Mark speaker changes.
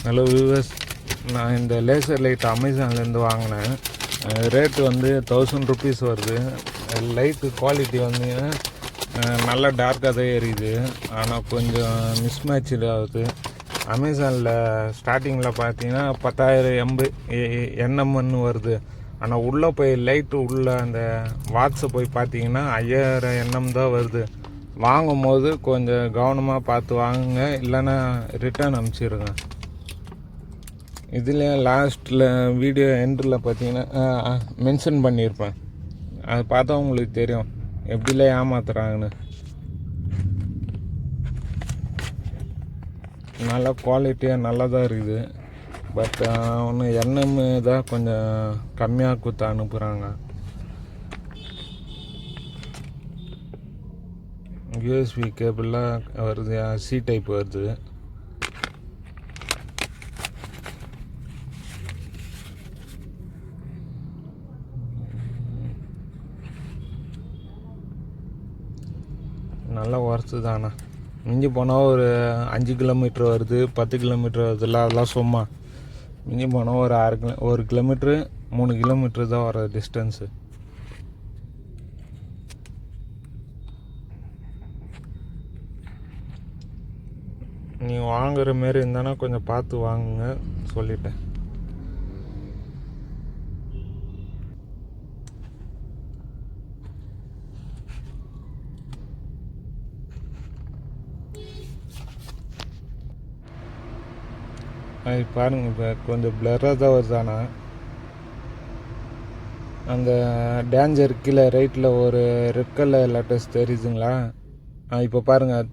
Speaker 1: Hello viewers, நான் இந்த laser light அமேசான்லேருந்து வாங்கினேன். ரேட்டு வந்து 1000 ருபீஸ் வருது. லைட்டு குவாலிட்டி வந்து நல்லா டார்க்காக தான் எரியுது, ஆனால் கொஞ்சம் மிஸ்மேட்ச் ஆகுது. அமேசானில் ஸ்டார்டிங்கில் பார்த்தீங்கன்னா 10,000 என்எம்னு வருது, ஆனால் உள்ளே போய் லைட்டு உள்ளே அந்த வாட்ஸை போய் பார்த்தீங்கன்னா 5000 என்எம் தான் வருது. வாங்கும் போது கொஞ்சம் கவனமாக பார்த்து வாங்குங்க, இல்லைன்னா ரிட்டர்ன் அனுப்பிச்சிடுங்க. இதில் லாஸ்ட்டில் வீடியோ எண்டில் பார்த்தீங்கன்னா மென்ஷன் பண்ணியிருப்பேன், அது பார்த்தா உங்களுக்கு தெரியும் எப்படிலாம் ஏமாத்துறாங்கன்னு. நல்லா குவாலிட்டியாக நல்லா தான் இருக்குது, பட் ஒன்று என்எம் தான் கொஞ்சம் கம்மியாக கொடுத்து அனுப்புகிறாங்க. யூஎஸ்பி கேபிளாக வருது, சி டைப் வருது. நல்லா ஒர்த்து தானே. மிஞ்சி போனால் ஒரு 5 கிலோமீட்ரு வருது, 10 கிலோமீட்ரு வருதுல்ல, அதெல்லாம் சும்மா. மிஞ்சி போனால் ஒரு 1 கிலோமீட்ரு 3 கிலோமீட்ரு தான் வர டிஸ்டன்ஸு. நீங்கள் வாங்குகிற மாரி இருந்தானா கொஞ்சம் பார்த்து வாங்குங்க, சொல்லிட்டேன். பாருங்கள், இப்போ கொஞ்சம் பிளராக தான் வருதானா. அந்த டேஞ்சர் கீழே ரைட்டில் ஒரு ரெட் கலர் லெட்டர்ஸ் தெரியுதுங்களா? இப்போ பாருங்கள்,